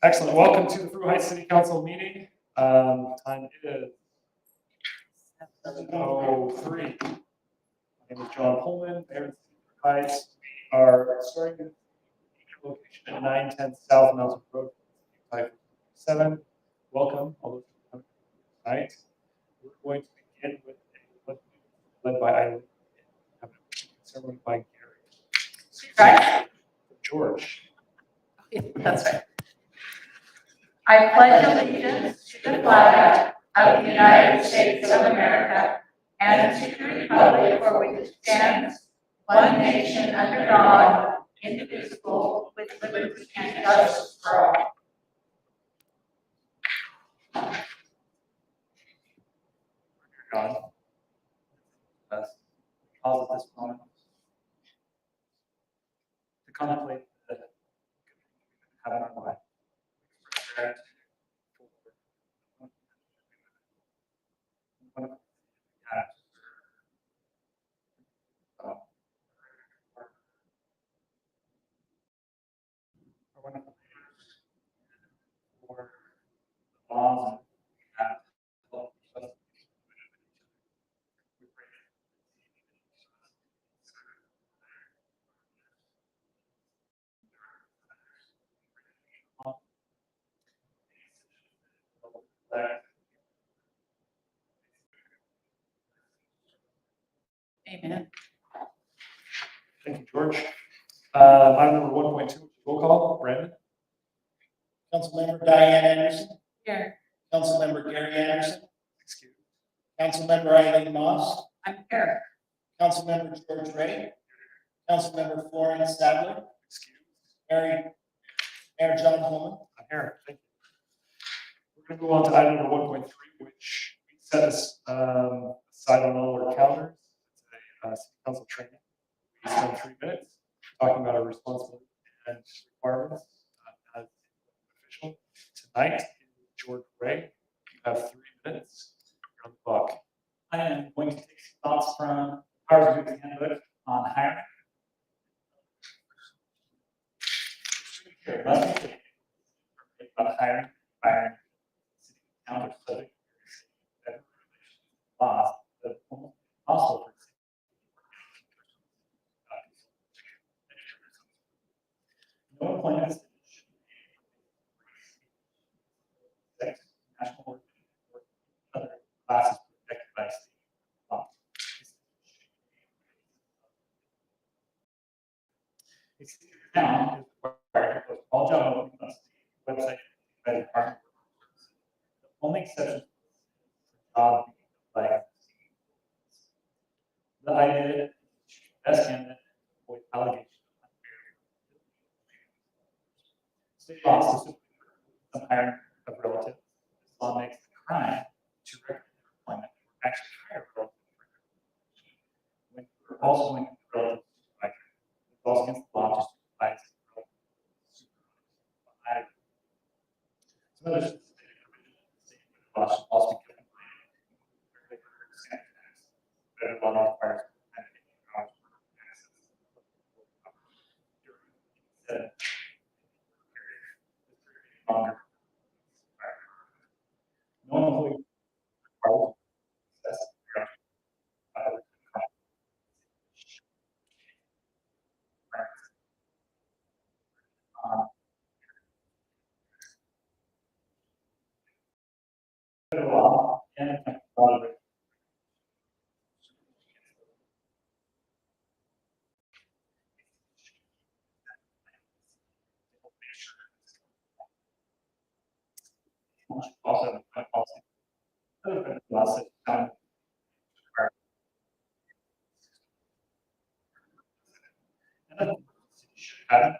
Excellent. Welcome to the Fruit Heights City Council meeting. Time is 7:03. My name is John Pullman, Mayor of Fruit Heights. We are starting at location at 910 South Mountain Road, 547. Welcome, all those who come tonight. We're going to begin with a led by Eileen, ceremony by Gary. Right. George. That's right. I pledge allegiance to the flag of the United States of America and to the republic for which it stands, one nation under God, indivisible, with liberty and justice for all. God. Us. Pause at this moment to contemplate the have in our life. For the laws and Amen. Thank you, George. Item number 1.2, roll call. Brandon. Councilmember Diane Anderson, Here. Councilmember Gary Anderson, Excuse. Councilmember Eileen Moss, I'm here. Councilmember George Ray, Councilmember Florence Sadler, Excuse. Mayor John Pullman. I'm here. Thank you. We're going to go on to item number 1.3, which we set aside on all our calendars. It's a city council training. We spend 3 minutes talking about our responsibilities and requirements as official. Tonight, George Ray, you have 3 minutes. You're on the clock. I am going to take some thoughts from Powers of Duty Handbook on hiring. About hiring, firing, city council subject to laws that also for no employment should be sex, national or other classes protected by state law. A city town is required to post all job openings on the website by the Department of Work Services. The only exception for job being like the idea is best candidate to avoid allegations of unfair. State law specifically prohibits some hiring of relatives. This law makes it a crime to recommend employment or actually hire relatives. When you're also going to relatives supervisor, it's also against the law to supervise relatives. Some other specific provisions of the state law should also be kept in mind. Federal law requires longer. No employee requires access to federal law and law. Also, policy. Other laws such as another should have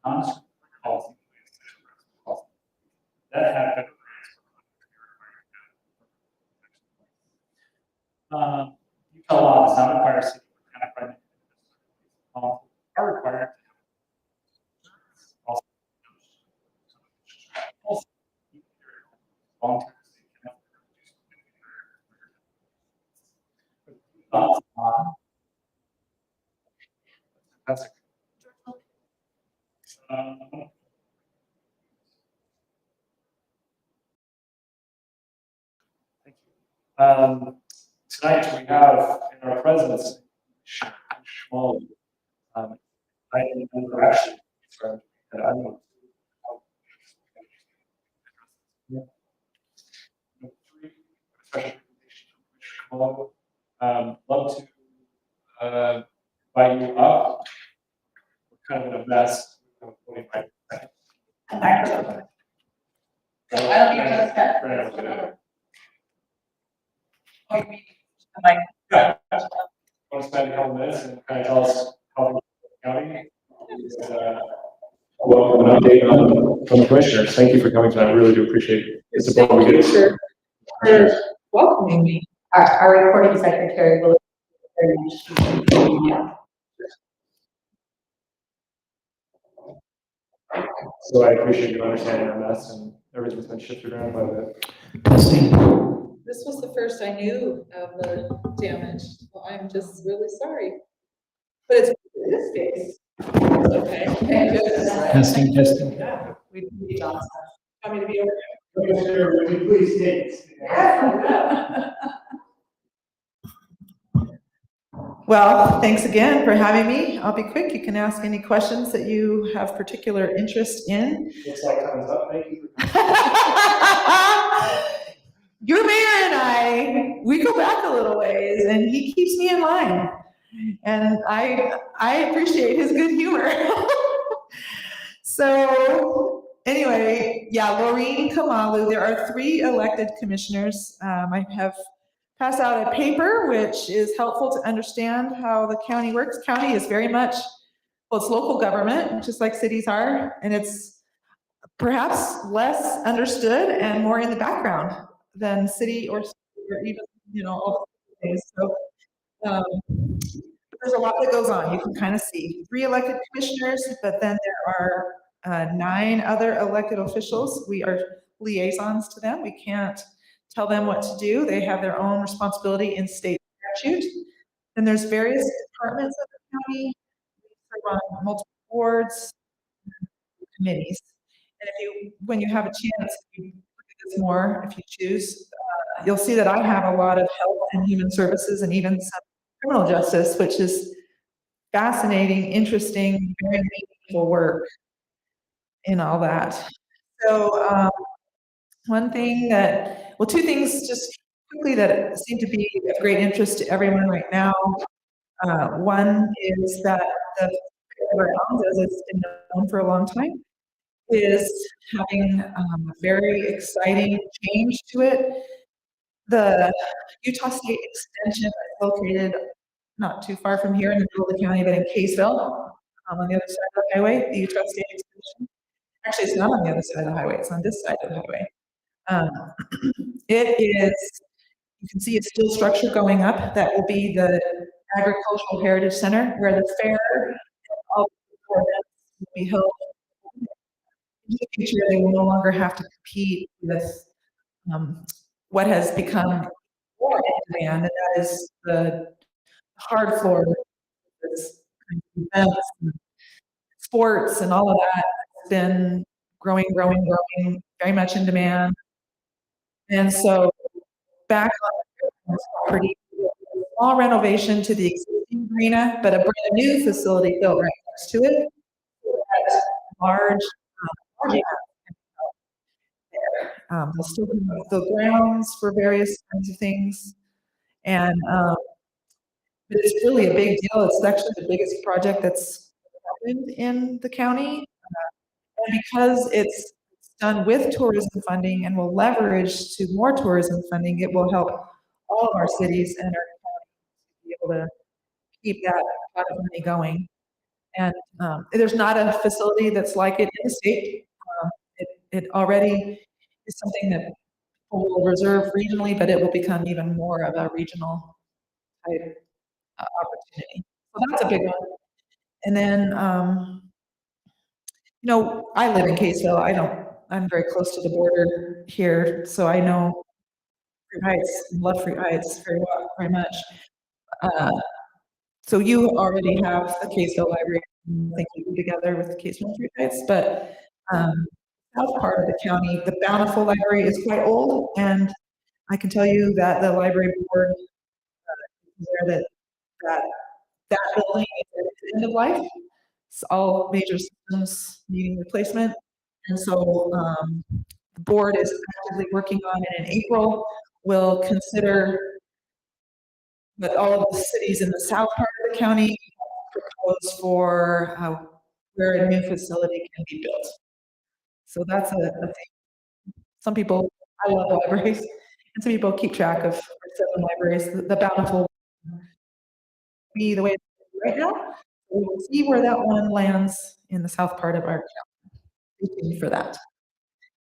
non-discriminatory policy that have federal Utah law does not require city or county private are required also long-term thoughts on fantastic. Tonight we have in our presence, Shmuel, I remember actually, and I don't know. Three special presentations from Shmuel. Love to invite you up. We're kind of in a mess. We'll invite you. A microphone. So I'll be on the step. Oh, you mean, am I? Yeah. Want to spend a couple minutes and kind of tell us how the county is, welcome an update from the commissioners. Thank you for coming tonight. I really do appreciate the support we get. Sure. For welcoming me. Our recording secretary will very much. So I appreciate you understanding our mess and everything's been shifted around by the. This was the first I knew of the damage. Well, I'm just really sorry. But it's in this case. It's okay. Thank you. Testing, testing. Yeah, we need Johnson. Want me to be over Commissioner, would you please state? there? Well, thanks again for having me. I'll be quick. You can ask any questions that you have particular interest in. Looks like time's up. Thank you. Your mayor and I, we go back a little ways, and he keeps me in line. And I appreciate his good humor. So anyway, yeah, Laureen Kamalu, there are 3 elected commissioners. I have passed out a paper which is helpful to understand how the county works. County is very much, well, it's local government, just like cities are, and it's perhaps less understood and more in the background than city or even, all the days. So there's a lot that goes on. You can kind of see 3 elected commissioners, but then there are 9 other elected officials. We are liaisons to them. We can't tell them what to do. They have their own responsibility in state statute. Then there's various departments of the county. We serve on multiple boards, committees. And when you have a chance, if you look at this more, if you choose, you'll see that I have a lot of health and human services and even some criminal justice, which is fascinating, interesting, very meaningful work in all that. So one thing well, 2 things just quickly that seem to be of great interest to everyone right now. One is that the as it's been known for a long time, is having a very exciting change to it. The Utah State Extension is located not too far from here in the middle of the county, but in Kaysville, on the other side of the highway, the Utah State Extension. Actually, it's not on the other side of the highway, it's on this side of the highway. It is, you can see a steel structure going up. That will be the Agricultural Heritage Center, where the fair and all the events will be held. In the future, they will no longer have to compete with what has become more in demand, and that is the hard floor events, and sports, and all of that has been growing, very much in demand. And so back on the property, a small renovation to the existing arena, but a brand new facility built right next to it. Large there. They'll still be the grounds for various kinds of things. And but it's really a big deal. It's actually the biggest project that's happened in the county. And because it's done with tourism funding and will leverage to more tourism funding, it will help all of our cities and our counties to be able to keep that pot of money going. And there's not a facility that's like it in the state. It already is something that people will reserve regionally, but it will become even more of a regional type opportunity. So that's a big one. And then, I live in Kaysville. I'm very close to the border here, so I know Fruit Heights, love Fruit Heights very well, very much. So you already have the Kaysville Library, I think you do together with the Kaysville Fruit Heights, but south part of the county, the Bountiful Library is quite old, and I can tell you that the library board, is aware that building is at the end of life. It's all major systems needing replacement. And so, the board is actively working on it. In April, we'll consider what all of the cities in the south part of the county propose for where a new facility can be built. So that's a thing. Some people, I love libraries, and some people keep track of our 7 libraries. The Bountiful be the way it is right now. We will see where that one lands in the south part of our county. Stay tuned for that.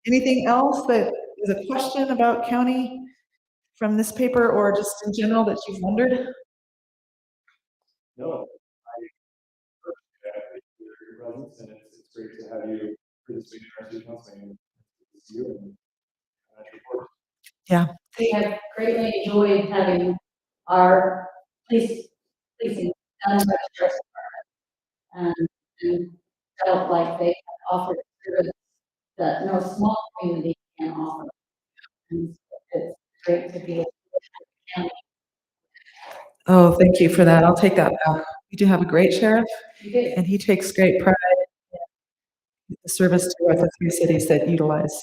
Anything else that is a question about county from this paper or just in general that you've wondered? No, your presence, and it's great to have you participate in our city council meeting. Good to see you and report. Yeah. We have greatly enjoyed having our policing done by the sheriff's department. And felt like they offered service that no small community can offer. And it's great to be able to county. Oh, thank you for that. I'll take that back. We do have a great sheriff, You did. and he takes great pride in the service to the 3 cities that utilize.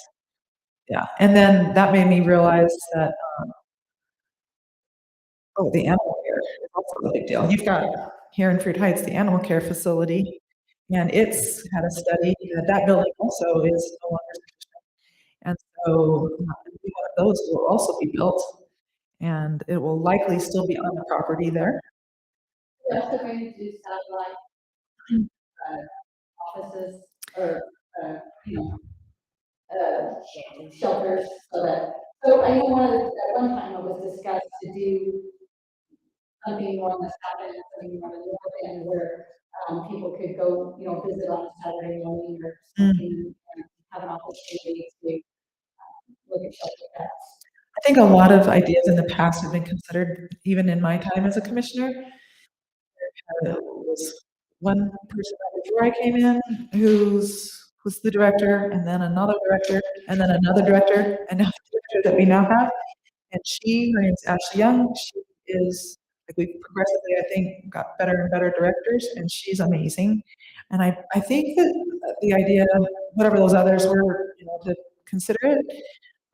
Yeah, and then that made me realize that, the animal care is also a big deal. You've got here in Fruit Heights, the animal care facility, and it's had a study that building also is no longer sufficient. And so, one of those will also be built, and it will likely still be on the property there. We're also going to do satellite offices or, you know, shelters so I know at one time it was discussed to do something more on the south end, something more on the north end where people could go, visit on a Saturday morning or something and have an opportunity to look at shelter pets. I think a lot of ideas in the past have been considered, even in my time as a commissioner. There was one person before I came in was the director, and then another director, and then another director, and now the director that we now have. And her name's Ashley Young. She is, like, we've progressively, I think, got better and better directors, and she's amazing. And I think that the idea, whatever those others were, to consider it,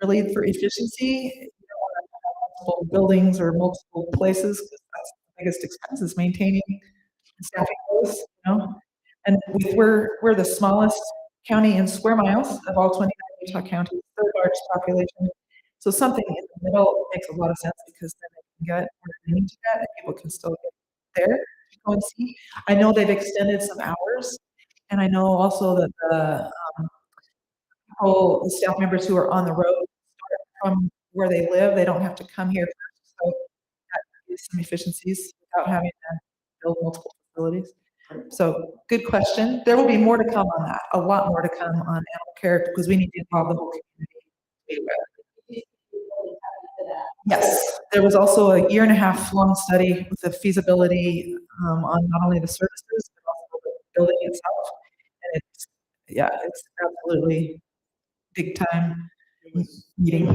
really for efficiency, multiple buildings or multiple places, 'cause that's the biggest expense is maintaining and staffing those. And we're the smallest county in square miles of all 29 Utah counties, 3rd largest population. So something in the middle makes a lot of sense because then they can get where they need to get, and people can still get there to go and see. I know they've extended some hours, and I know also that the staff members who are on the road start from where they live, they don't have to come here first. So that gives some efficiencies without having to build multiple facilities. So good question. There will be more to come on that, a lot more to come on animal care because we need to involve the whole community. Yes, there was also a 1.5 year long study with the feasibility on not only the services, but also the building itself. And it's absolutely big time meeting.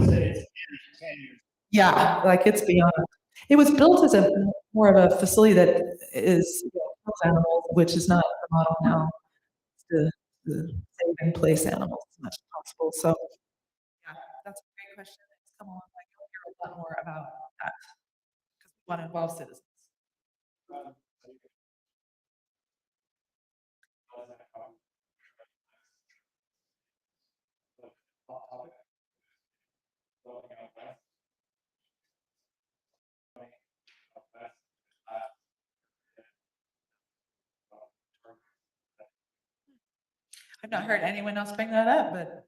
Yeah, like it's beyond. It was built as more of a facility that is kills animals, which is not the model now. It's to save and place animals as much as possible. So, yeah, that's a great question. It's come along. You'll hear a lot more about that because we want to involve citizens. I've not heard anyone else bring that up, but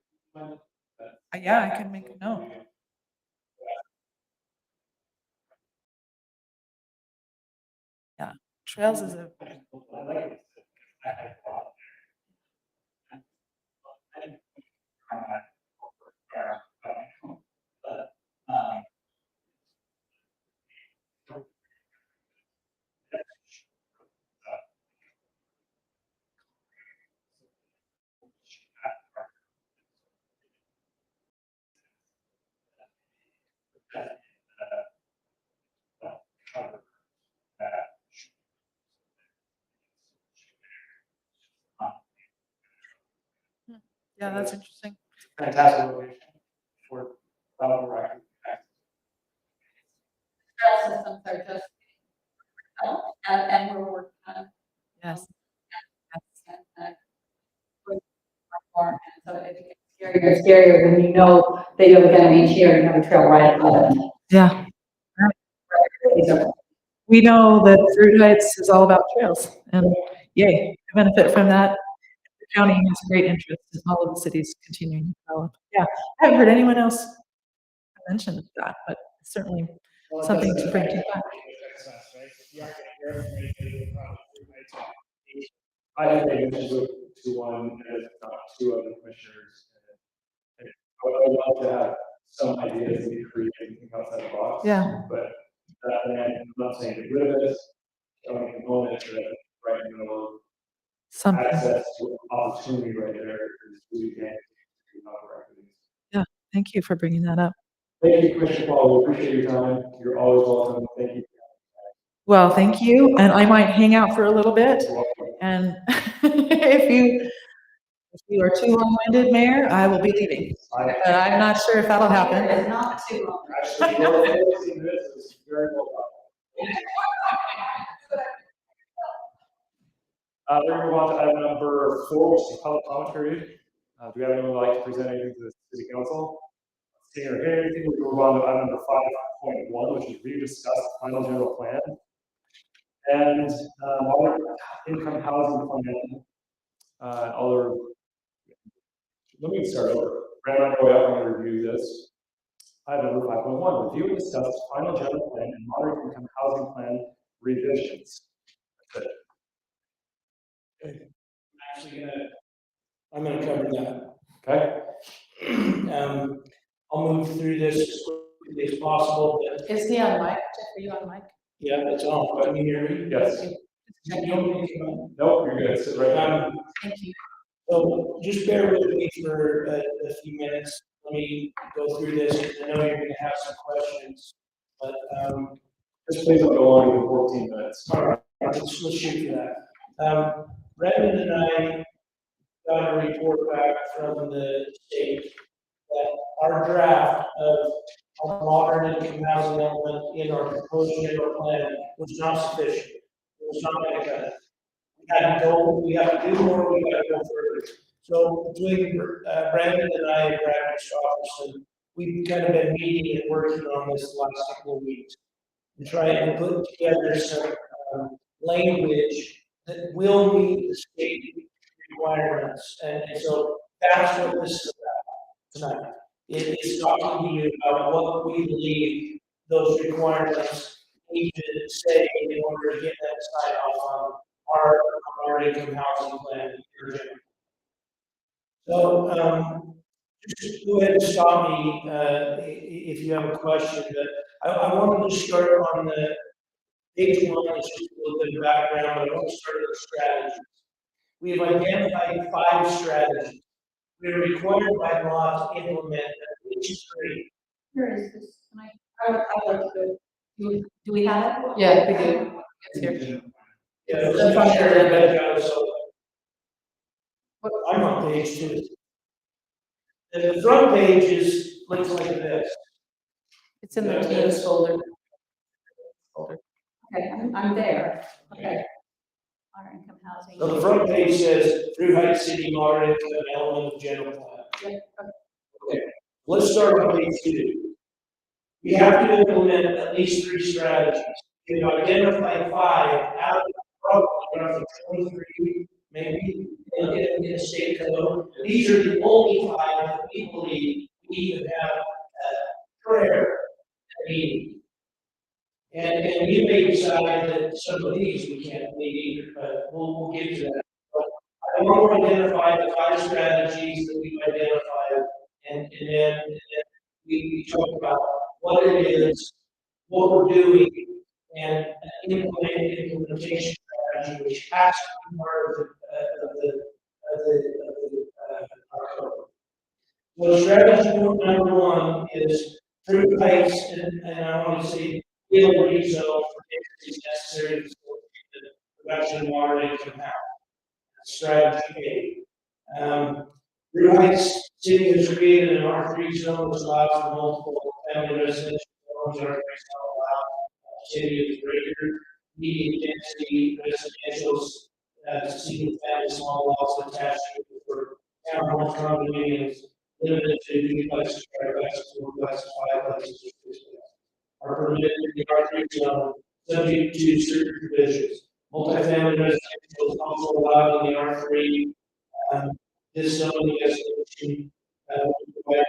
yeah, I can make a note. Yeah, trails is a. Yeah, that's interesting. Fantastic location for outdoor activities. Trail systems are just, and we're working on. Yes. More, and so it gets scarier when you know that you have a gun range here and you have a trail right above it. Yeah. These are- We know that Fruit Heights is all about trails, and yay, to benefit from that. The county has great interest in all of the cities continuing to develop. Yeah, I haven't heard anyone else mention that, but certainly something to bring to that. I think maybe we should go to one, and not two other commissioners. And I would love to have some ideas and create anything outside the box. Yeah. But and I'm not saying get rid of it, component that right in the middle of Something. access to opportunity right there is really can do outdoor activities. Thank you for bringing that up. Thank you, Commissioner Paul. We appreciate your time. You're always welcome. Thank you. Well, thank you, and I might hang out for a little bit, You're welcome. and if you are too long-winded, Mayor, I will be leaving. But I'm not sure if that'll happen. It's not too long. Actually, your 14 minutes is very well done. We're gonna move on to item number 4, which is the public comment period. Do we have anyone who would like to present anything to the city council? Seeing or hearing anything, we'll move on to item number 5.1, which is rediscuss the final general plan. And moderate income housing plan. Other. Let me start over. Brandon, I know I'm going to review this. Item number 5.1, review and discuss the final general plan and moderate income housing plan revisions. That's it. I'm gonna cover that. Okay. I'll move through this as quickly as possible, but Is he on mic? Jeff, are you on mic? yeah, it's on. Can you hear me? Yes. You don't need to- Nope, you're good. Sit right there. Thank you. So just bear with me for a few minutes. Let me go through this. I know you're gonna have some questions, but, Just please don't go longer than 14 minutes. all right, let's shoot for that. Brendan and I got a report back from the state that our draft of a modern income housing element in our proposed general plan was not sufficient. It was not gonna cut it. We have to do more, we gotta go further. So between Brandon and I and Brad Christopherson, we've kind of been meeting and working on this the last couple of weeks. And trying to put together some language that will meet the state requirements. And so that's what this is about tonight. It is talking to you about what we believe those requirements need to say in order to get that sign off on our income housing plan. So, just go ahead and stop me, if you have a question, but I wanted to start on the page 1, is just a little bit of background, but I want to start with strategies. We have identified 5 strategies. We are required by law to implement at least 3. Where is this? I would like to go. Do we have it? Yeah, we do. It's here. Yeah, That's let's on make sure the- everybody got it, so. I'm on page 2. And the front page looks like this. It's in the teams folder. Okay, I'm there. Okay. Our income housing. So the front page says, through Heights City moderate income element of general plan. Yeah, Okay, let's start on page 2. We have to implement at least 3 strategies. We've identified 5 out of probably roughly 23, maybe, in the state code. These are the only 5 that we believe we even have prayer meeting. And you may decide that some of these we can't meet either, but we'll get to that. But I want to identify the 5 strategies that we've identified, and then we talk about what it is, what we're doing, and implementation strategy, which has to be part of our code. So strategy number 1 is through Heights, and I want to say will rezone for areas necessary to support the production of water income housing. Strategy A. Blue Heights City has created an R3 zone which allows for multiple family residential homes. R3 zone allows city of greater medium density residentials, single family small lots attached for townhomes, condominiums, limited to duplex, triplex, fourplex, fiveplexes, are permitted in the R3 zone, subject to certain provisions. Multifamily residential is also allowed in the R3. This zoning designation would provide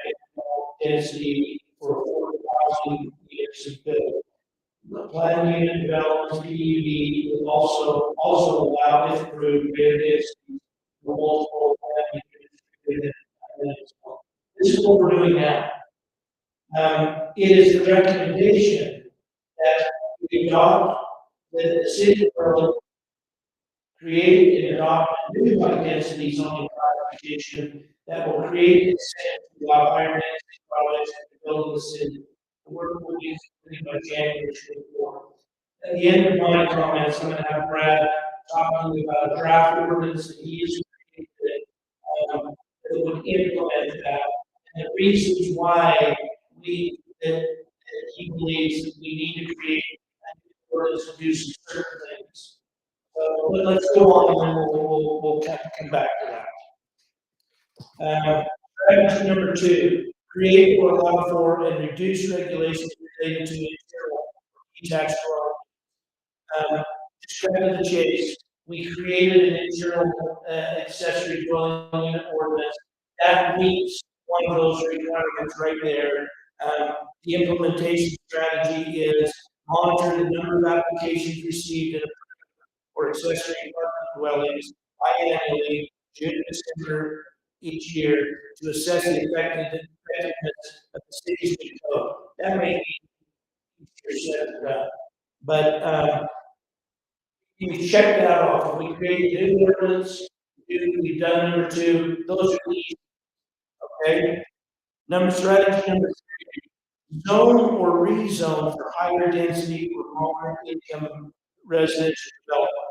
density for affordable housing units and build. The planned unit development PUD will also allow, if approved, greater density for multiple planned units within the zone. This is what we're doing now. It is the recommendation that we adopt, that the city will create and adopt a new high density zoning classification that will create incentive to allow higher density projects to build in the city. The work will be completed by January 24th. At the end of my comments, I'm going to have Brad talking about a draft ordinance that he has created that would implement that, and the reasons why that he believes that we need to create an ordinance to do some certain things. So let's go on, and then we'll come back to that. Strategy number 2: create or allow for and reduce regulations related to internal detached dwelling. Just cut to the chase. We created an internal accessory dwelling unit ordinance that meets one of those requirements right there. The implementation strategy is monitor the number of applications received or accessory apartment dwellings biannually, June to December each year, to assess the effectiveness of the city's new code. That may be easier said than done, but you check that off. If we create a new ordinance, we've done number 2. Those are easy. Okay. Strategy number 3: zone or rezone for higher density or lower income residential development.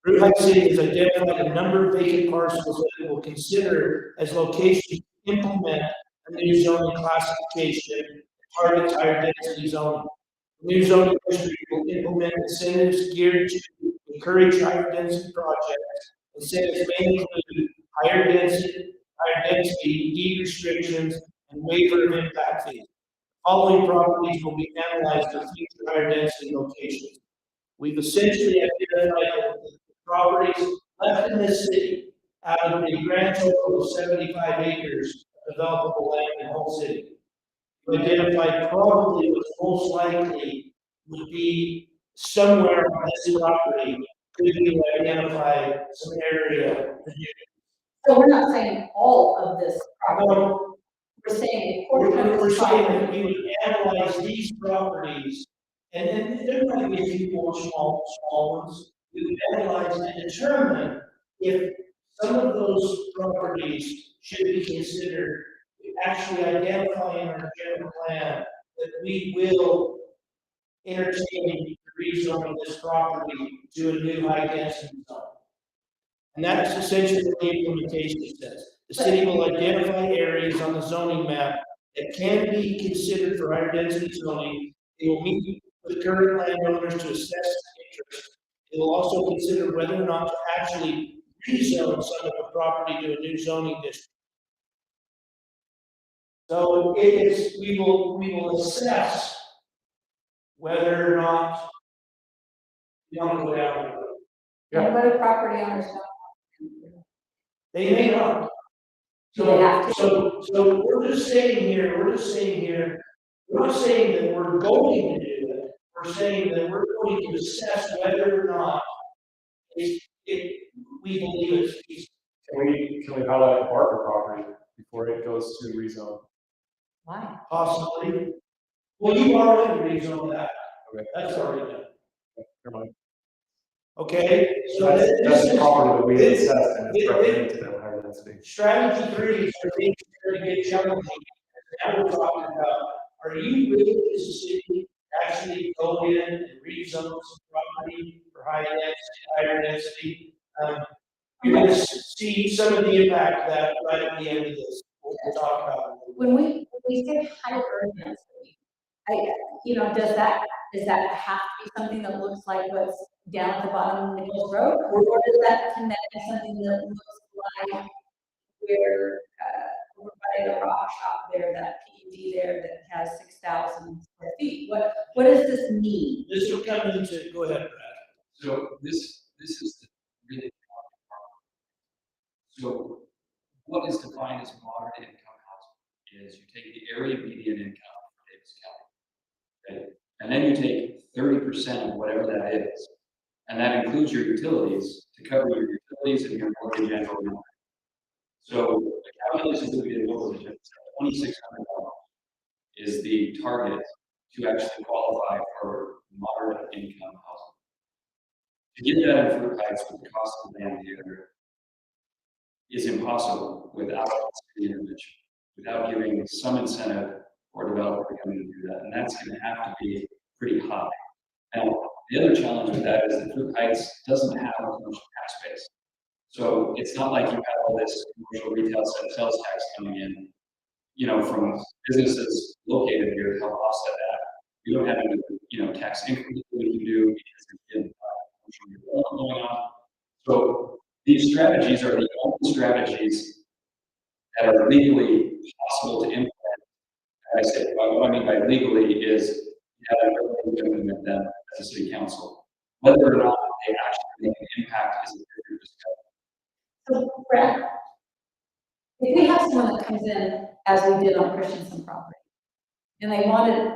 Blue Heights City has identified a number of vacant parcels that it will consider as locations to implement a new zoning classification that targets higher density zoning. The new zoning district will implement incentives geared to encourage higher density projects. Incentives may include higher density, deed restrictions, and waiver of impact fees. Following properties will be analyzed for future higher density locations. We've essentially identified the properties left in this city out of a grand total of 75 acres of developable land in the whole city. We identified probably what's most likely would be somewhere on this property. Could you identify some area? So we're not saying all of this property, No, we're saying a portion of we're this saying property. that we would analyze these properties, and there might be a few more small ones. We would analyze and determine if some of those properties should be considered. We actually identify in our general plan that we will entertain the rezone of this property to a new high density zone. And that's essentially what the implementation says. The city will identify areas on the zoning map that can be considered for higher density zoning. It will meet with current landowners to assess interest. It will also consider whether or not to actually rezone some of the property to a new zoning district. So we will assess whether or not we want to go down the road. And what do property owners don't? They may not. Do they have to? So we're just saying here, we're not saying that we're going to do it. We're saying that we're going to assess whether or not we believe it's feasible. Can we highlight a Barker property before it goes to rezone? Why? Possibly. Well, you already rezoned that. Okay. That's already done. Never mind. Okay, so That's this is property that we this- assessed and it's this- recommended to them higher density. strategy 3 for things to get challenging. Now we're talking about, are you willing as a city to actually go in and rezone some property for higher density? you're gonna see some of the impact of that right at the end of this, we'll talk about. When we say higher density, does that have to be something that looks like what's down at the bottom of Nichols Road? Or does that connect to something that looks like where, over by the rock shop there, that PUD there that has 6,000 square feet? What does this mean? This will come into, go ahead, Brad. So this is the really important part. So what is defined as moderate income housing is you take the area median income for Davis County, okay? And then you take 30% of whatever that is, and that includes your utilities to cover your utilities and your mortgage and or nothing. So the calculation that we did was $2,600 is the target to actually qualify for moderate income housing. To get that in Fruit Heights with the cost of land here is impossible without city intervention, without giving some incentive for a developer to come in and do that. And that's going to have to be pretty high. Now, the other challenge with that is that Fruit Heights doesn't have a commercial tax base. So it's not like you have all this commercial retail sales tax coming in, from businesses located here to help offset that. We don't have any, tax increase that we can do because there's been going on. So these strategies are the only strategies that are legally possible to implement. And I say, what I mean by legally is you have an ability to implement them as a city council. Whether or not they actually make an impact is a different discussion. So, Brad, if we have someone that comes in, as we did on Christensen property, and they wanted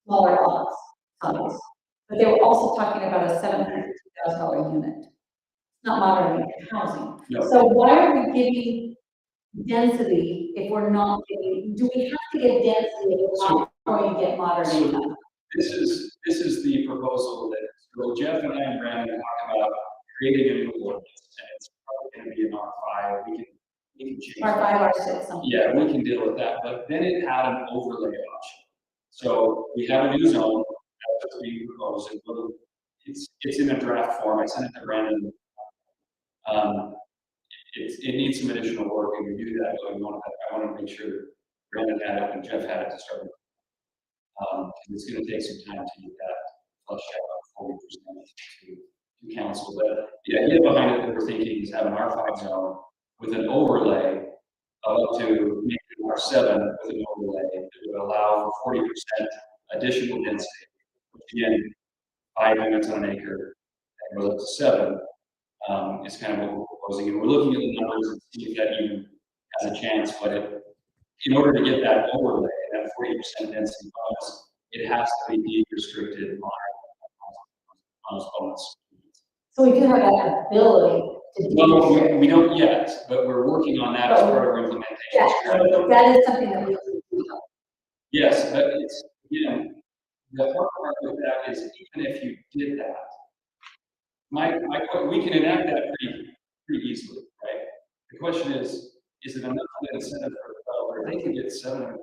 smaller lots, size, but they were also talking about a $750,000 unit. It's not modern income housing. No. So why are we giving density if we're not giving, do we have to get density before you get modern income? This is the proposal that, so Jeff and I and Brandon talked about creating a new ordinance, and it's probably going to be an R5. We can change R5, that. R6, something. Yeah, we can deal with that, but then it had an overlay option. So we have a new zone that's being proposed. It's in a draft form. I sent it to Brandon. It needs some additional work, and we do that, but I want to make sure Brandon had it and Jeff had it to start with. It's going to take some time to get that flushed out before we present it to council. But the idea behind it that we're thinking is have an R5 zone with an overlay of up to maybe R7 with an overlay that would allow for 40% additional density, which again, 5 units on an acre, and goes up to 7. Is kind of what we're proposing, and we're looking at the numbers and see if that even has a chance. But in order to get that overlay, that 40% density bonus, it has to be deed restricted on bonus. So we do have that ability to do. Well, we don't yet, but we're working on that as part of our implementation strategy. That is something that we can do. Yes, but it's, the hard part with that is even if you did that, we can enact that pretty easily, right? The question is it enough of an incentive for a developer? They can get $750,000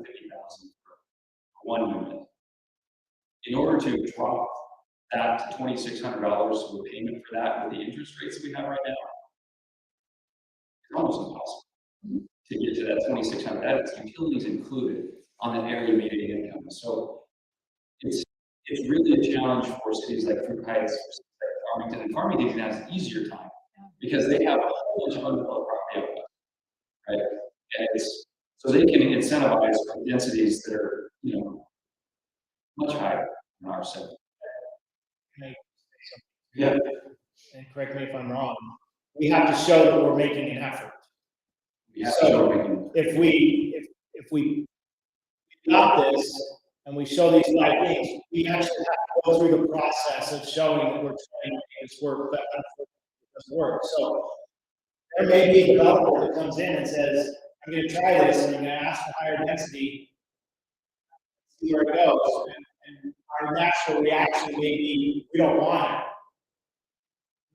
for one unit. In order to drop that to $2,600 with payment for that with the interest rates that we have right now, it's almost impossible to get to that $2,600. That's utilities included on that area median income. So it's really a challenge for cities like Fruit Heights, Farmington, and Farmington has an easier time because they have a whole bunch of undeveloped property up there, right? And so they can incentivize for densities that are, much higher than our set. Yeah. And correct me if I'm wrong, we have to show that we're making an effort. We have to show we can. If we got this and we show these 5 things, we actually have to go through the process of showing that we're trying to make this work, but it doesn't work. So there may be a developer that comes in and says, I'm going to try this and I'm going to ask for higher density, see where it goes. And our natural reaction may be, we don't want it.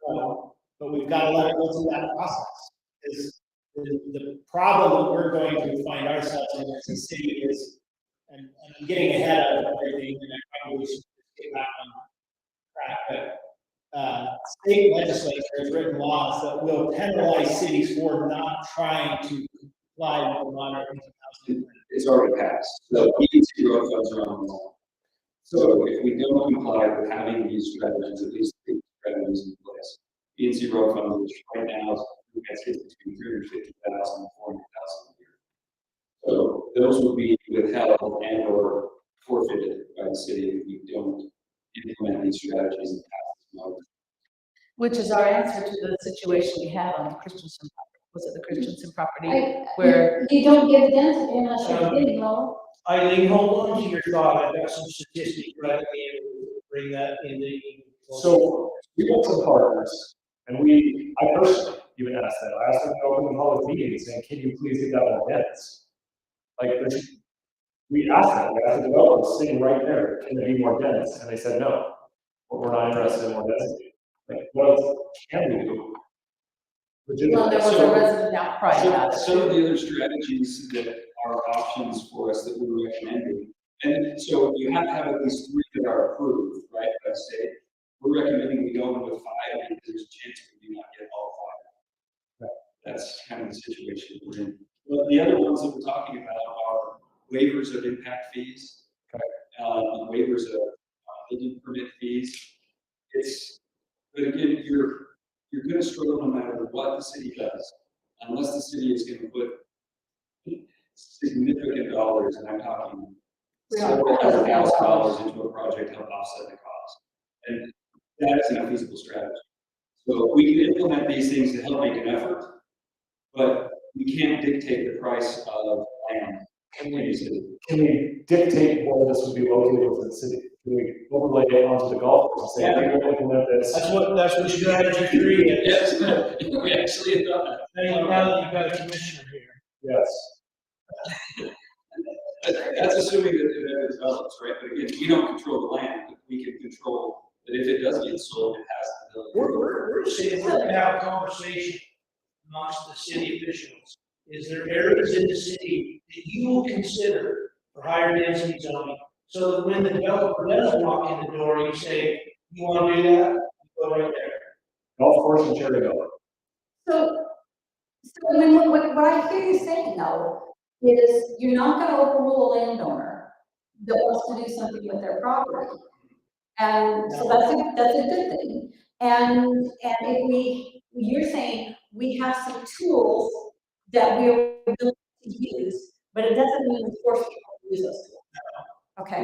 No, but we've got to let it go through that process. Is the problem that we're going to find ourselves in as a city is, and I'm getting ahead of everything, and I probably should get back on track, state legislature has written laws that will penalize cities for not trying to comply with the moderate income housing plan. It's already passed, so EDC road funds are on the wall. So if we don't comply with having these strategies, at least three strategies in place, EDC road funds, which right now gets between 350,000 and 400,000 a year. So those will be withheld and or forfeited by the city if we don't implement these strategies and pass this law. Which is our answer to the situation we had on the Christensen property. Was it the Christensen property I- where? You don't give density unless you're getting low. Eileen, hold on to your thought. I've got some statistics right at the end. We'll bring that in the. So we got some partners, and I personally even asked them, I asked them to open the public meeting saying, can you please get that more dense? Like, we asked them, we asked the developers sitting right there, can it be more dense? And they said, no, we're not interested in more density. Like, what else can we do? Well, there was a resident outcry about it. Some of the other strategies that are options for us that we're recommending, and so you have to have at least 3 that are approved, right, by the state. We're recommending we go in with 5, and there's a chance we do not get all 5. That's kind of the situation we're in. But the other ones that we're talking about are waivers of impact fees, waivers of building permit fees. But again, you're going to struggle no matter what the city does, unless the city is going to put significant dollars, and I'm talking several $100,000 into a project to help offset the cost. And that isn't a feasible strategy. So we can implement these things to help make an effort, but we can't dictate the price of land. Can we dictate where this would be located within the city? Can we overlay it onto the golf course and say, we're going to implement this? That's what strategy 3 is. Yes, we actually have done that. Now that you've got a commissioner here. Yes. That's assuming that it develops, right? But again, we don't control the land, but we can control that if it does get sold, it has the ability. We're saying, we're gonna have a conversation amongst the city officials. Is there areas in the city that you will consider for higher density zoning? So that when the developer does walk in the door, you say, you wanna do that? You go right there. Golf course and Cherry Hill. So I mean, what I hear you saying though, is you're not gonna overrule a landowner that wants to do something with their property. And so that's a good thing. And you're saying we have some tools that we are willing to use, but it doesn't mean we force people to use those tools. Okay.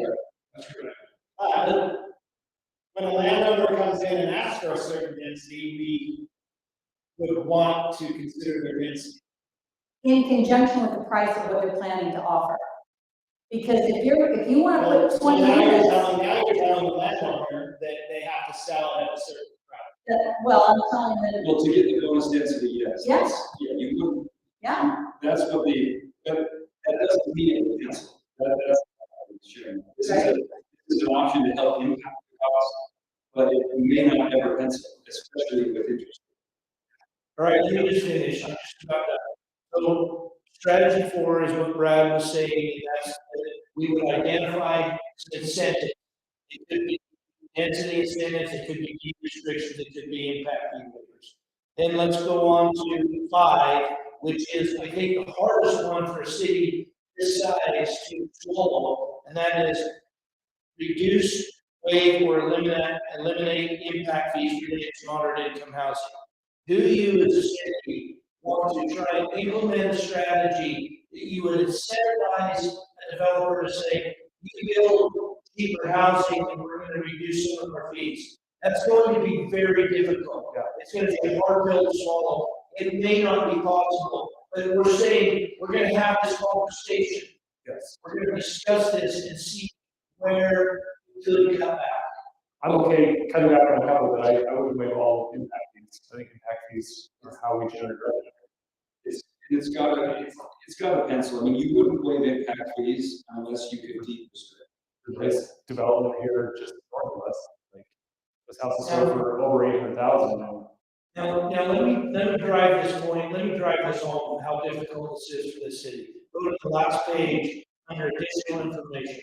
That's correct. When a landowner comes in and asks for a certain density, we would want to consider their density. In conjunction with the price of what they're planning to offer. Because if you want to put So 20 now units, you're telling the landowner that they have to sell it at a certain price. well, I'm telling them, Well, to get the bonus density, yes. Yes. Yeah, you would, yeah, that's what that doesn't mean it pencil. That's sharing. This is an option to help impact the cost, but it may not ever pencil, especially with interest. All right, let me just finish. I'm just about done. So strategy 4 is what Brad was saying, that's that we would identify incentives. It could be density incentives, it could be deed restrictions, it could be impact fee waivers. Then let's go on to 5, which is, I think, the hardest one for a city this size to swallow, and that is reduce, waive, or eliminate impact fees related to moderate income housing. Do you as a city want to try and implement a strategy that you would incentivize a developer to say, you build cheaper housing and we're going to reduce some of our fees? That's going to be very difficult. It's going to be a hard pill to swallow. It may not be possible, but we're saying we're going to have this conversation. Yes. We're going to discuss this and see where we could cut back. I'm okay cutting back on a couple, but I wouldn't waive all impact fees. I think impact fees are how we generate revenue. It's got a pencil. I mean, you wouldn't waive impact fees unless you could deed restrict. There's development here just north of us, like, this house is sold for over 800,000 now. Now let me drive this point, let me drive this home, how difficult this is for the city. Go to the last page under additional information.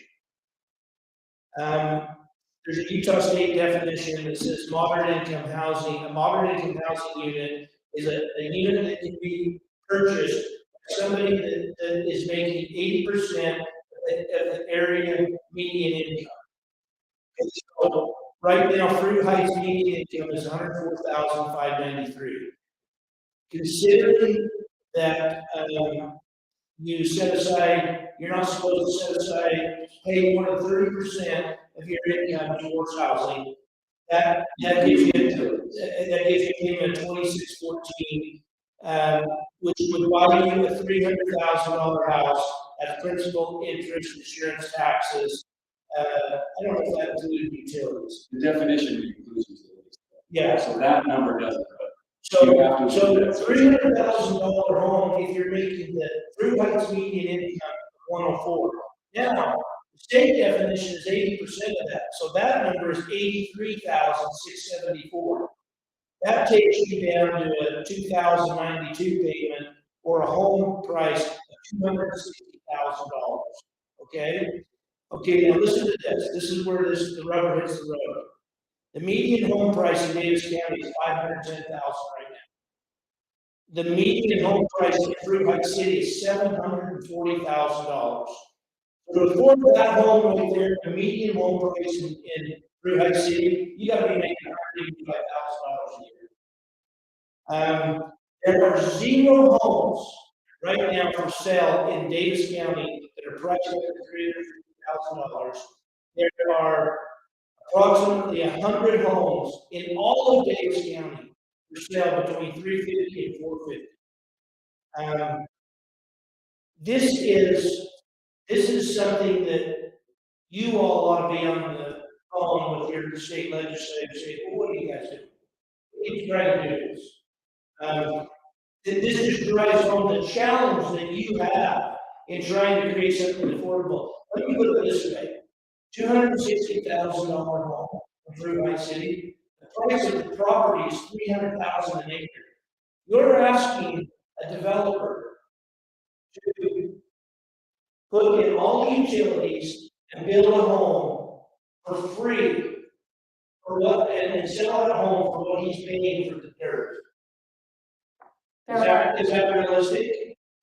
there's a Utah State definition that says moderate income housing. A moderate income housing unit is a unit that can be purchased by somebody that is making 80% of the area median income. And so right now, Fruit Heights median income is $104,593. Considering that, you set aside, you're not supposed to set aside, pay more than 30% of your income towards housing. That gives you a payment of 2614, which would buy you a $300,000 house at principal, interest, insurance, taxes. I don't know if that included utilities. The definition includes utilities. Yeah. So that number doesn't. So You have to- $300,000 home, if you're making the Fruit Heights median income 104. Now, the state definition is 80% of that, so that number is 83,674. That takes you down to a 2,092 payment or a home price of $260,000. Okay? Okay, now listen to this. This is where the rubber hits the road. The median home price in Davis County is $510,000 right now. The median home price in Fruit Heights City is $740,000. To afford that home right there, the median home price in Fruit Heights City, you gotta be making $185,000 a year. There are 0 homes right now for sale in Davis County that are priced at $350,000. There are approximately 100 homes in all of Davis County for sale between $350,000 and $450,000. This is something that you all ought to be on the phone with your state legislature, say, well, what are you guys doing? What are you trying to do this? This just drives home the challenge that you have in trying to create something affordable. Let me put it this way. $260,000 home in Fruit Heights City. The price of the property is $300,000 an acre. You're asking a developer to put in all the utilities and build a home for free for what, and sell that home for what he's paying for the dirt. Is that realistic?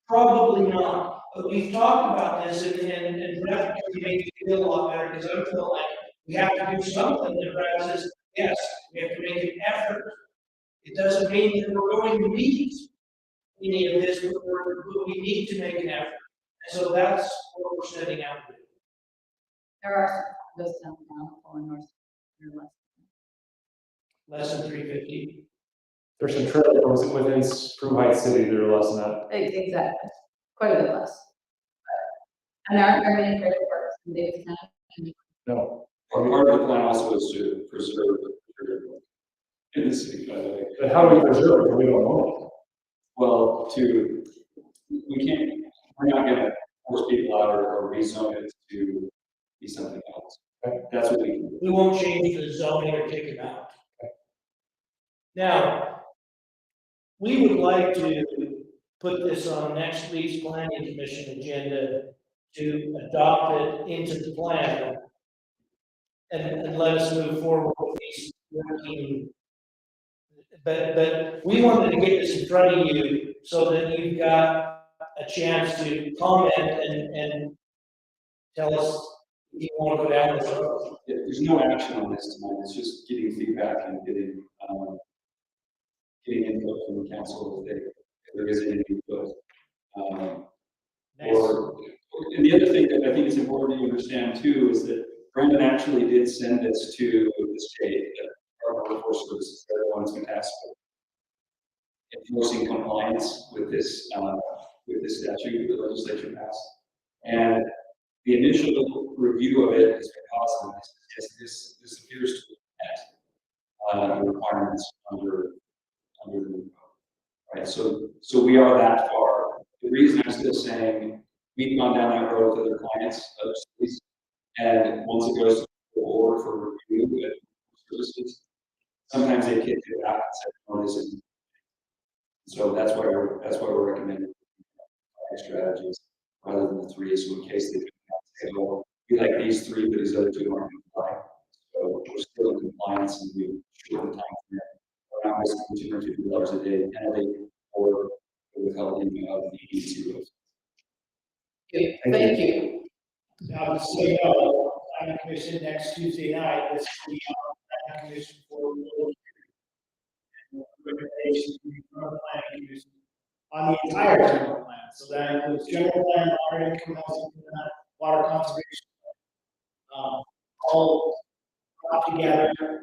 Probably not. But we've talked about this and Brett actually made me feel a lot better because I feel like we have to do something. And Brett says, yes, we have to make an effort. It doesn't mean that we're going to meet any of this, but we need to make an effort. And so that's what we're setting out to do. There are some those down or north or Less than 350. There's some trailers within Fruit Heights City that are less than that. Exactly, quite a bit less. And there aren't very many credit cards in Davis County. No. Part of the plan also is to preserve in the city, by the way. But how do we preserve it? We don't know Well, we're not gonna force people out or rezone it to be something else. That's what we can do. We won't change the zoning or kick it out. Now, we would like to put this on next week's planning commission agenda to adopt it into the plan and let us move forward with these working. But we wanted to get this in front of you so that you've got a chance to comment and tell us if you want to go down this road. Yeah, there's no action on this tonight, it's just getting feedback and getting input from the council if there is any input. And the other thing that I think is important to understand too is that Brendan actually did send this to the state, Department of Workforce Services, they're the ones who tasked with enforcing compliance with this statute the legislature passed. And the initial review of it has been positive. Yes, this appears to have met the requirements under the code, right? So we are that far. The reason I'm still saying we've gone down that road with other clients, other cities, and once it goes to the board for review and services, sometimes they kick it back and say, no, this isn't. So that's why we're recommending strategies rather than the 3. So in case they say, well, we like these 3, but these other 2 aren't compliant. So we're still in compliance and we shorten the time frame. Around $250 a day penalty or withheld income of the EC. Thank you. Now, just so you know, planning commission next Tuesday night, this will be on planning commission for recommendations from the planning commission on the entire general plan. So that includes general plan, moderate income housing, plan, water conservation. All brought together. And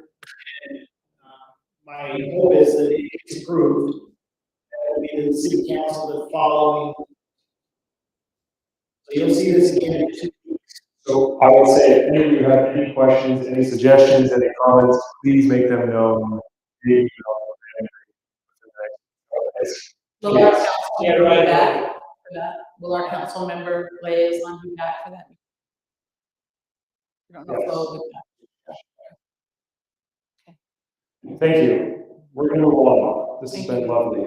my hope is that it gets approved. It will be the city council the following. So you'll see this again in 2 weeks. So I would say, if any of you have any questions, any suggestions, any comments, please make them known. via email. Will our council member be back for that? Will our council member liaison be back for that? I don't know if Flo will be back. Thank you. We're going to move along. This has been lovely.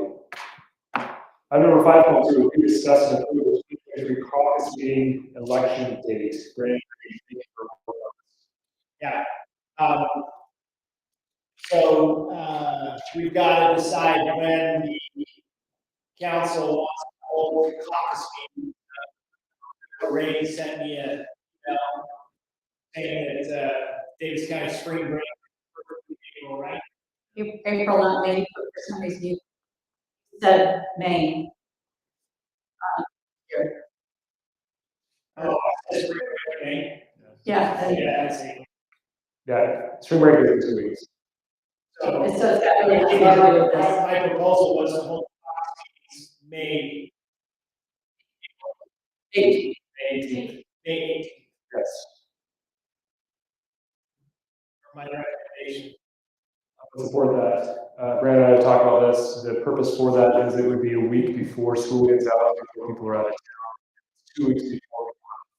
Item number 5.2, we discussed and approved the 2023 caucus meeting election date. Brandon, thank you for Yeah. We've got to decide when the council wants to hold the caucus meeting. Ray sent me a email saying that Davis County spring break for April, right? April, not May, but for some reason you said May. Oh, it's spring break, May. Yeah, Yeah, that's April. Yeah, spring break is in 2 weeks. So it's got really nothing to do with this. my proposal was to hold May 18th. 18th. May 18th. Yes. For my recommendation. I support that. Brandon and I talked about this. The purpose for that is it would be a week before school gets out, before people are out of town. 2 weeks before we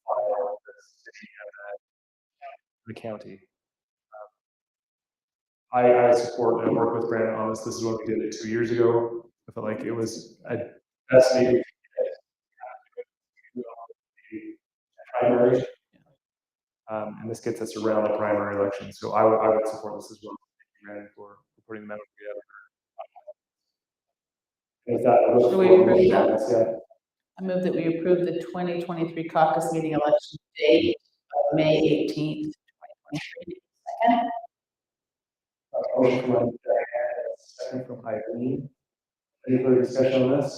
file the city and the county. I support and work with Brandon on this. This is when we did it 2 years ago. I felt like it was a best maybe primary. And this gets us around the primary election. So I would support this as well. Thank you, Brandon, for putting the memo together. And with that, I look Do we for a approve motion that? on this, yeah. I move that we approve the 2023 caucus meeting election date of May 18th, 2023. Second. Motion from Diane, second from Irene. Any further discussion on this?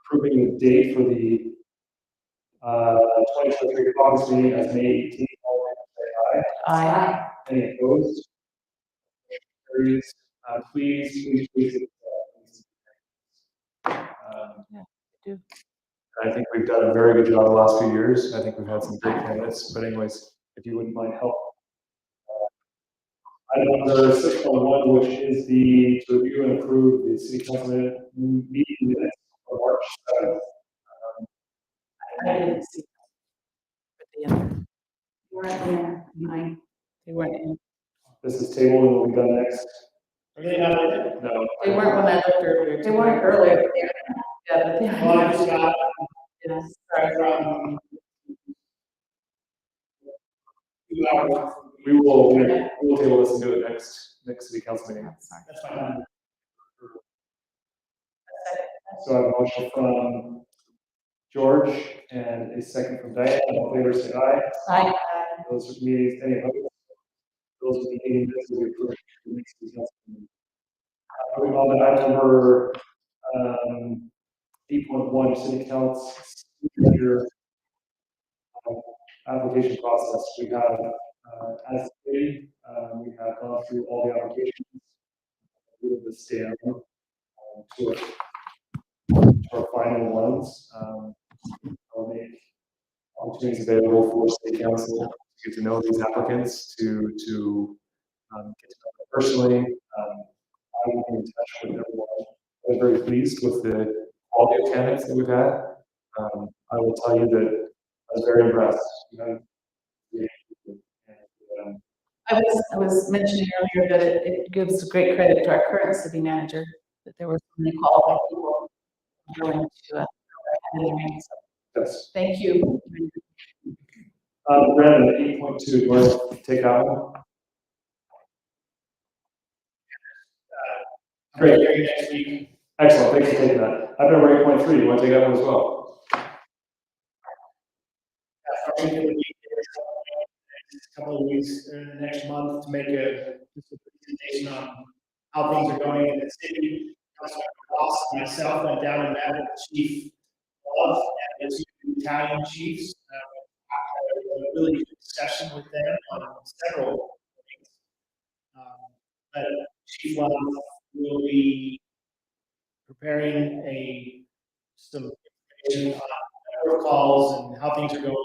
Approving the date for the 2023 caucus meeting as May 18th. All in favor, say aye. Aye. Any opposed? Carries. Please. Yeah, do. I think we've done a very good job the last few years. I think we've had some great candidates, but anyways, if you wouldn't mind help. Item number 6.1, which is to review and approve the city council meeting minutes for March 7th. I didn't see. them. We're at there, 9. They weren't in. This is tabled and will be done next. Are they not in it? No. They weren't when I looked earlier. They weren't earlier. Yeah, but they Well, I just got Yes. from 2 hours. We will table this and do it next city council meeting. Sorry. That's fine. So I have a motion from George and a second from Diane. All in favor, say aye. Aye. Those meetings, any opposed? Those meetings, this will be approved. Next city council meeting. Moving on to item number 8.1, city council manager application process. We have, as a committee, we have gone through all the applications. We'll just stay on to our final ones. I'll make opportunities available for city council to get to know these applicants, to get to know them personally. I will be in touch with everyone. I'm very pleased with the quality of candidates that we've had. I will tell you that I was very impressed. I was mentioning earlier that it gives great credit to our current city manager, that there were so many qualified people willing to have the reins. Yes. Thank you. Brandon, 8.2, do you want to take that one? number 8.3, you want to take that one as well? That's our meeting next couple of weeks, next month, to make just a presentation on how things are going in the city. Councilman Ross and myself went down and met with Chief Love and the two battalion chiefs. Had a really good discussion with them on several things. But Chief Love will be preparing some information on protocols and how things are going as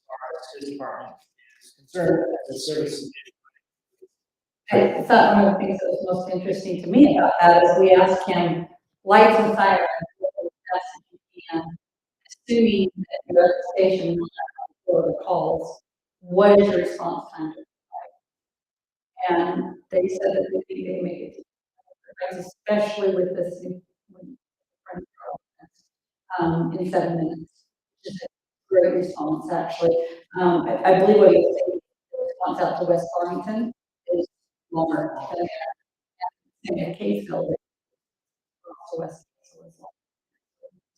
far as his department is concerned as a service. I thought one of the things that was most interesting to me about that is we asked him, lights and sirens, what was best he can, assuming that you're at the station for the calls, what is your response time? And they said that they think they make it, especially with this new, in 7 minutes. Just a great response, actually. I believe what he was saying, the response out to West Farmington is longer than that. And in Kaysville, to West, Kaysville is longer.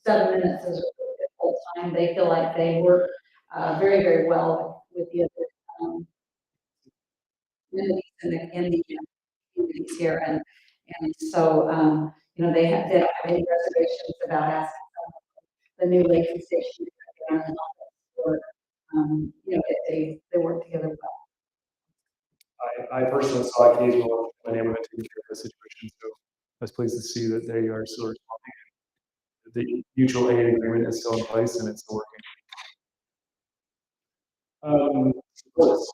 7 minutes is a really good full time. They feel like they work very, very well with the other communities in the communities here. And so, you know, they don't have any reservations about asking the new Lakeland station to come down and or, you know, they work together well. I personally saw occasional when they were taking care of the situation, so I was pleased to see that they are still responding. The mutual aid agreement is still in place and it's still working. Liz,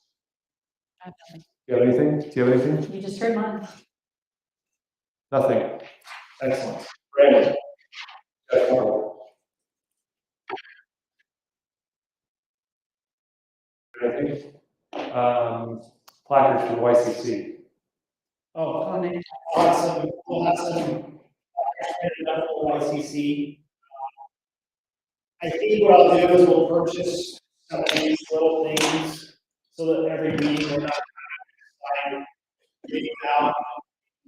do you have anything? Do you have anything? You just heard mine. Nothing. Excellent. Brandon. Jeff Carroll. Anything? Placards for the YCC. Oh, awesome. We'll have some YCC. I think what I'll do is we'll purchase some of these little things so that every meeting we're not getting out.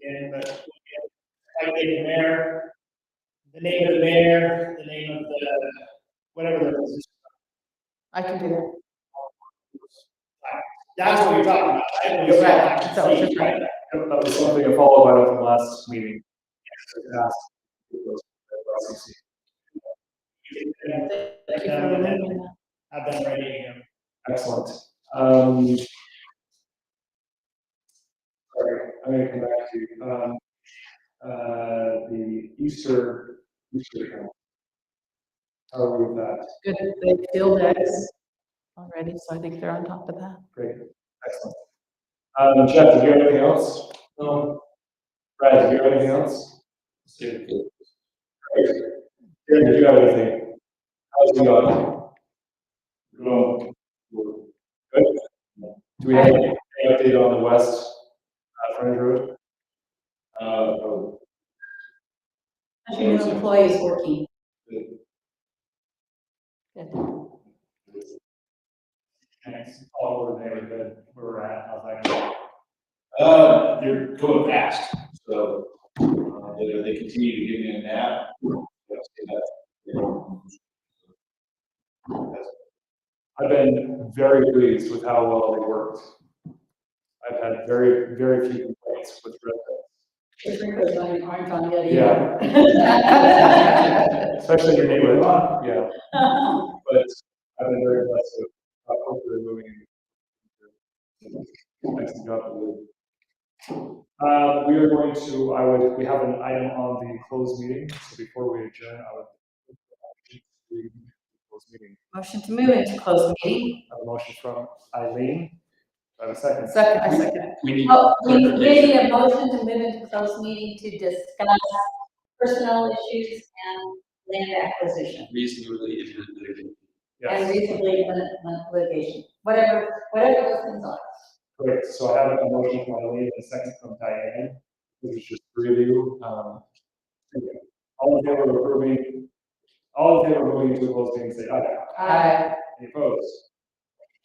And but I get the mayor, the name of the mayor, the name of the whatever the position. I can do that. That's what you're talking about, right? Right, that's what we're Right. That was something, a follow-up item from last meeting. Asked. Thank you for remembering that. I've been ready again. Excellent. Sorry, I'm gonna come back to, the Easter account. How are we with that? Good, they filled eggs already, so I think they're on top of that. Great, excellent. Jeff, did you have anything else? No. Brad, did you have anything else? Great. Darren, did you have anything? How's it going? Good. Do we have any update on the west frontage road? As your new employee is working. Good. Good. Thanks. All over the neighborhood where we're at, how's that going? They're going fast, so, they continue to give me a nap. I've been very pleased with how well they worked. I've had very, very few complaints with residents. The sprinklers aren't on yet Yeah. either. Especially your neighborhood, yeah, but I've been very blessed with how quickly they're moving. Nice job to do. We are going to, we have an item on the closed meeting, so before we adjourn, I would. Closed meeting. Motion to move into closed meeting. I have a motion from Eileen. Do I have a second? Second, I second. We need. Oh, we need a motion to move into closed meeting to discuss personnel issues and land acquisition. Reasonably litigated. And Yes, reasonably litigation, whatever those things are. great. So I have a motion from Eileen and a second from Diane. This is just three of you. All in favor of approving, all in favor of moving into a closed meeting, say aye. Any opposed?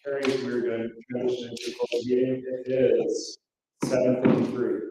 Carries, we're going to transition into a closed meeting. It is 7:53.